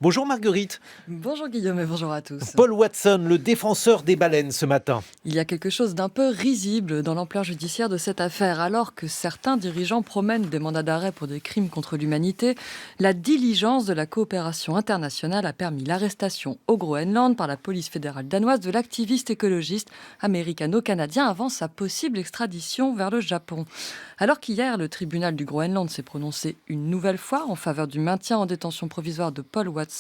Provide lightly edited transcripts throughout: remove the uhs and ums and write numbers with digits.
Bonjour Marguerite. Bonjour Guillaume et bonjour à tous. Paul Watson, le défenseur des baleines ce matin. Il y a quelque chose d'un peu risible dans l'ampleur judiciaire de cette affaire. Alors que certains dirigeants promènent des mandats d'arrêt pour des crimes contre l'humanité, la diligence de la coopération internationale a permis l'arrestation au Groenland par la police fédérale danoise de l'activiste écologiste américano-canadien avant sa possible extradition vers le Japon. Alors qu'hier, le tribunal du Groenland s'est prononcé une nouvelle fois en faveur du maintien en détention provisoire de Paul Watson,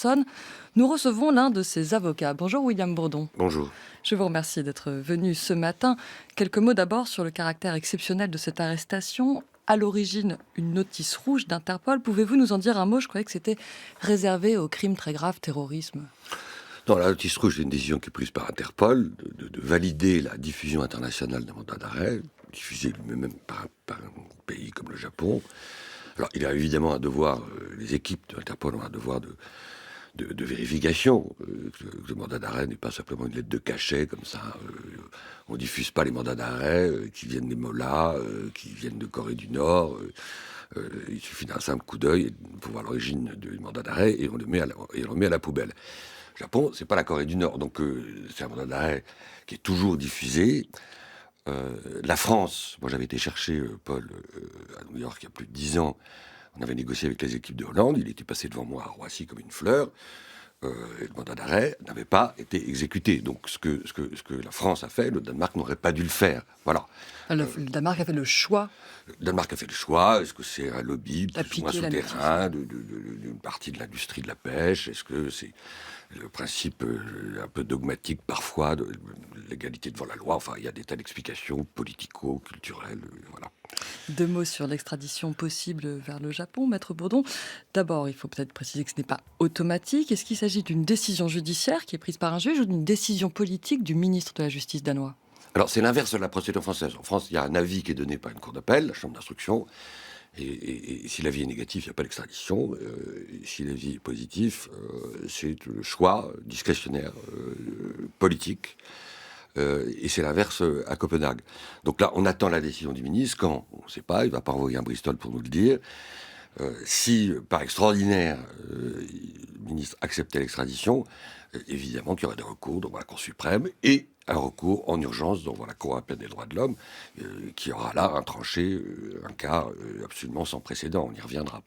nous recevons l'un de ses avocats. Bonjour William Bourdon. Bonjour. Je vous remercie d'être venu ce matin. Quelques mots d'abord sur le caractère exceptionnel de cette arrestation. À l'origine, une notice rouge d'Interpol. Pouvez-vous nous en dire un mot ? Je croyais que c'était réservé aux crimes très graves, terrorisme. Non, la notice rouge, c'est une décision qui est prise par Interpol de valider la diffusion internationale d'un mandat d'arrêt, diffusé même par un pays comme le Japon. Alors, il y a évidemment un devoir, les équipes d'Interpol ont un devoir de vérification. Que le mandat d'arrêt n'est pas simplement une lettre de cachet, comme ça. On ne diffuse pas les mandats d'arrêt qui viennent des Mollahs, qui viennent de Corée du Nord. Il suffit d'un simple coup d'œil pour voir l'origine du mandat d'arrêt et on le met à la poubelle. Le Japon, c'est pas la Corée du Nord, donc c'est un mandat d'arrêt qui est toujours diffusé. La France, moi j'avais été chercher Paul à New York il y a plus de 10 ans. On avait négocié avec les équipes de Hollande, il était passé devant moi à Roissy comme une fleur. Et le mandat d'arrêt n'avait pas été exécuté. Donc ce que la France a fait, le Danemark n'aurait pas dû le faire. Voilà. Le Danemark a fait le choix. Le Danemark a fait le choix. Est-ce que c'est un lobby plus ou moins D'appliquer la souterrain d'une partie de l'industrie de la pêche? Est-ce que c'est le principe un peu dogmatique parfois de l'égalité devant la loi? Enfin, il y a des tas d'explications politico-culturelles. Voilà. 2 mots sur l'extradition possible vers le Japon, Maître Bourdon. D'abord, il faut peut-être préciser que ce n'est pas automatique. Est-ce qu'il s'agit d'une décision judiciaire qui est prise par un juge ou d'une décision politique du ministre de la Justice danois ? Alors, c'est l'inverse de la procédure française. En France, il y a un avis qui est donné par une cour d'appel, la chambre d'instruction, et si l'avis est négatif, il n'y a pas d'extradition. Et si l'avis est positif, c'est le choix discrétionnaire politique. Et c'est l'inverse à Copenhague. Donc là, on attend la décision du ministre. Quand? On ne sait pas, il ne va pas envoyer un Bristol pour nous le dire. Si, par extraordinaire, le ministre acceptait l'extradition, évidemment qu'il y aurait des recours devant la Cour suprême et un recours en urgence devant la Cour européenne des droits de l'homme, qui aura là un tranché, un cas absolument sans précédent. On y reviendra.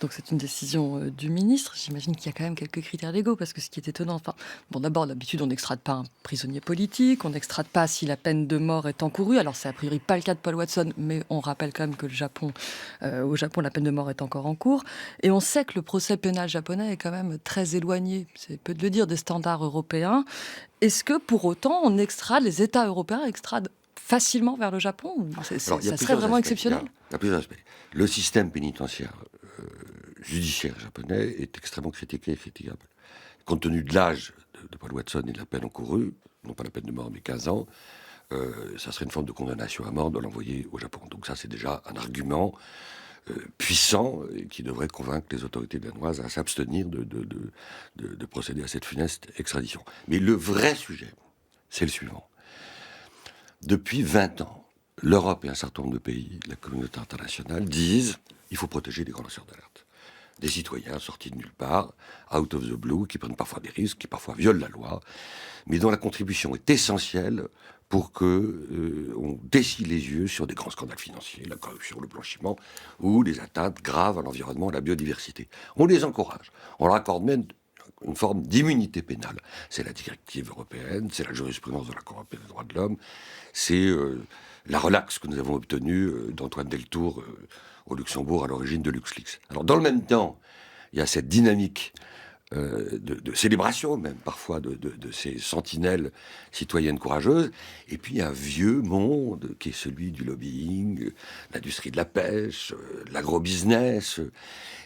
Donc c'est une décision du ministre. J'imagine qu'il y a quand même quelques critères légaux, parce que ce qui est étonnant, d'abord, d'habitude, on n'extrade pas un prisonnier politique, on n'extrade pas si la peine de mort est encourue. Alors c'est a priori pas le cas de Paul Watson, mais on rappelle quand même que au Japon, la peine de mort est encore en cours. Et on sait que le procès pénal japonais est quand même très éloigné, c'est peu de le dire, des standards européens. Est-ce que pour autant, les États européens extradent facilement vers le Japon, ou ça serait vraiment exceptionnel? Il y a plusieurs aspects. Le système pénitentiaire judiciaire japonais est extrêmement critiqué et critiquable. Compte tenu de l'âge de Paul Watson et de la peine encourue, non pas la peine de mort, mais 15 ans, ça serait une forme de condamnation à mort de l'envoyer au Japon. Donc ça, c'est déjà un argument puissant et qui devrait convaincre les autorités danoises à s'abstenir de procéder à cette funeste extradition. Mais le vrai sujet, c'est le suivant. Depuis 20 ans, l'Europe et un certain nombre de pays, la communauté internationale, disent il faut protéger les grands lanceurs d'alerte. Des citoyens sortis de nulle part, out of the blue, qui prennent parfois des risques, qui parfois violent la loi, mais dont la contribution est essentielle pour que on dessille les yeux sur des grands scandales financiers, la corruption, le blanchiment, ou des atteintes graves à l'environnement, à la biodiversité. On les encourage. On leur accorde même une forme d'immunité pénale. C'est la directive européenne, c'est la jurisprudence de la Cour européenne des droits de l'homme, c'est la relaxe que nous avons obtenue d'Antoine Deltour au Luxembourg à l'origine de LuxLeaks. Alors dans le même temps, il y a cette dynamique de célébration même parfois de ces sentinelles citoyennes courageuses, et puis un vieux monde qui est celui du lobbying, l'industrie de la pêche, l'agro-business,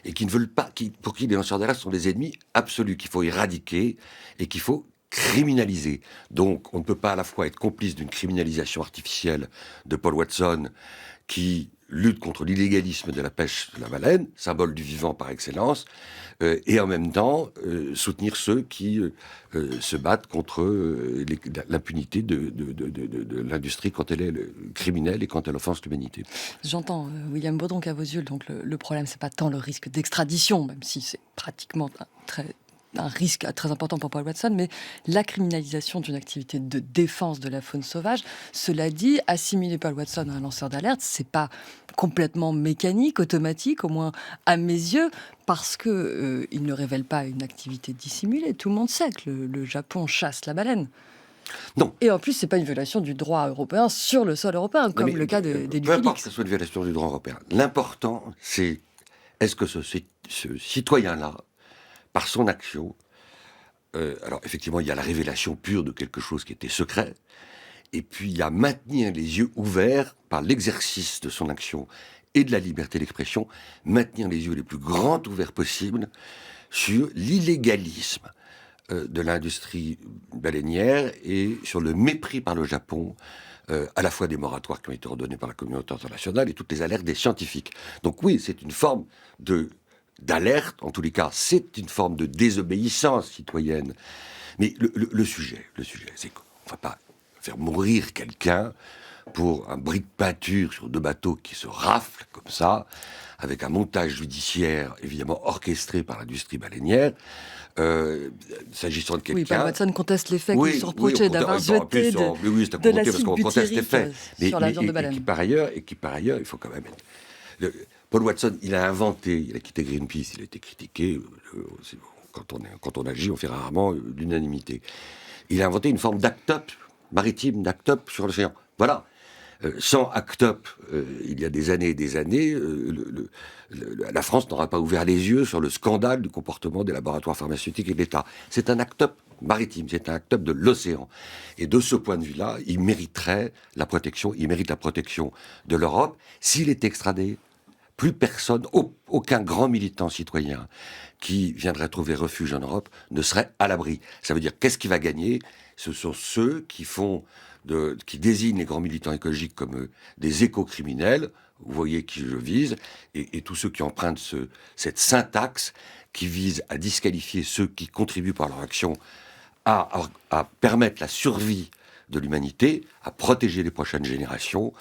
et qui ne veulent pas, pour qui les lanceurs d'alerte sont des ennemis absolus, qu'il faut éradiquer et qu'il faut criminaliser. Donc on ne peut pas à la fois être complice d'une criminalisation artificielle de Paul Watson, qui lutte contre l'illégalisme de la pêche de la baleine, symbole du vivant par excellence, et en même temps soutenir ceux qui se battent contre l'impunité de l'industrie quand elle est criminelle et quand elle offense l'humanité. J'entends, William Baudron, qu'à vos yeux, donc le problème, c'est pas tant le risque d'extradition, même si c'est pratiquement très un risque très important pour Paul Watson, mais la criminalisation d'une activité de défense de la faune sauvage. Cela dit, assimiler Paul Watson à un lanceur d'alerte, c'est pas complètement mécanique, automatique, au moins à mes yeux, parce que il ne révèle pas une activité dissimulée. Tout le monde sait que le Japon chasse la baleine. Non. Et en plus, c'est pas une violation du droit européen sur le sol européen, comme le cas des Peu importe que Wikileaks. ce soit une violation du droit européen. L'important, c'est est-ce que ce citoyen-là, par son action, alors effectivement, il y a la révélation pure de quelque chose qui était secret, et puis il y a maintenir les yeux ouverts par l'exercice de son action et de la liberté d'expression, maintenir les yeux les plus grands ouverts possibles sur l'illégalisme de l'industrie baleinière et sur le mépris par le Japon à la fois des moratoires qui ont été ordonnés par la communauté internationale et toutes les alertes des scientifiques. Donc oui, c'est une forme d'alerte, en tous les cas, c'est une forme de désobéissance citoyenne. Mais le sujet, c'est qu'on ne va pas faire mourir quelqu'un pour un bris de peinture sur 2 bateaux qui se raflent comme ça, avec un montage judiciaire évidemment orchestré par l'industrie baleinière. S'agissant de quelqu'un... Oui, Paul Watson conteste les faits Oui, qui sont oui, reprochés d'avoir jeté de l'acide qu'on conteste les faits. butyrique sur la viande de Et baleine. qui par ailleurs, il faut quand même... Paul Watson, il a quitté Greenpeace, il a été critiqué. Quand on agit, on fait rarement l'unanimité. Il a inventé une forme d'act-up maritime, d'act-up sur l'océan. Voilà. Sans act-up, il y a des années et des années, la France n'aura pas ouvert les yeux sur le scandale du comportement des laboratoires pharmaceutiques et de l'État. C'est un act-up maritime, c'est un act-up de l'océan. Et de ce point de vue-là, il mérite la protection de l'Europe. S'il est extradé, plus personne, aucun grand militant citoyen qui viendrait trouver refuge en Europe ne serait à l'abri. Ça veut dire, qu'est-ce qui va gagner ? Ce sont ceux qui désignent les grands militants écologiques comme des éco-criminels, vous voyez qui je vise, et tous ceux qui empruntent cette syntaxe qui vise à disqualifier ceux qui contribuent par leur action à permettre la survie de l'humanité, à protéger les prochaines générations.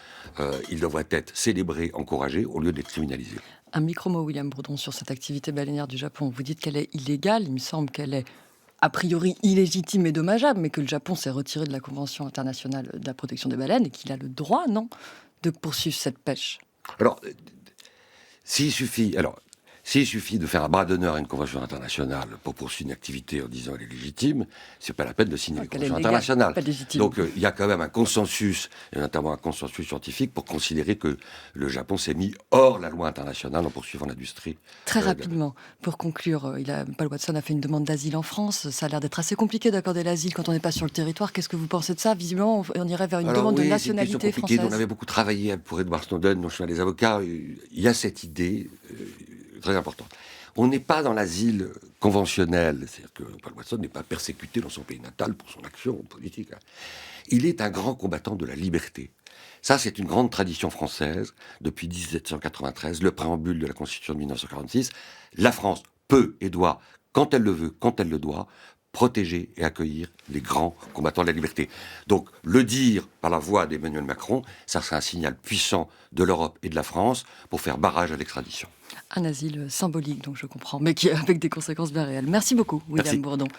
Ils devraient être célébrés, encouragés, au lieu d'être criminalisés. Un micro-mot, William Bourdon, sur cette activité baleinière du Japon. Vous dites qu'elle est illégale, il me semble qu'elle est a priori illégitime et dommageable, mais que le Japon s'est retiré de la Convention internationale de la protection des baleines et qu'il a le droit, non, de poursuivre cette pêche. Alors, s'il suffit de faire un bras d'honneur à une convention internationale pour poursuivre une activité en disant qu'elle est légitime, c'est pas la peine de signer une convention internationale. Donc il y a quand même un consensus, et notamment un consensus scientifique, pour considérer que le Japon s'est mis hors la loi internationale en poursuivant l'industrie. Très rapidement, pour conclure, Paul Watson a fait une demande d'asile en France. Ça a l'air d'être assez compliqué d'accorder l'asile quand on n'est pas sur le territoire. Qu'est-ce que vous pensez de ça ? Visiblement, on irait vers une demande de nationalité française. On avait beaucoup travaillé pour Edward Snowden, dont je suis un des avocats. Il y a cette idée... très important. On n'est pas dans l'asile conventionnel, c'est-à-dire que Paul Watson n'est pas persécuté dans son pays natal pour son action politique. Il est un grand combattant de la liberté. Ça, c'est une grande tradition française depuis 1793, le préambule de la Constitution de 1946. La France peut et doit, quand elle le veut, quand elle le doit, protéger et accueillir les grands combattants de la liberté. Donc, le dire par la voix d'Emmanuel Macron, ça serait un signal puissant de l'Europe et de la France pour faire barrage à l'extradition. Un asile symbolique, donc je comprends, mais qui avec des conséquences bien réelles. Merci beaucoup, William Bourdon.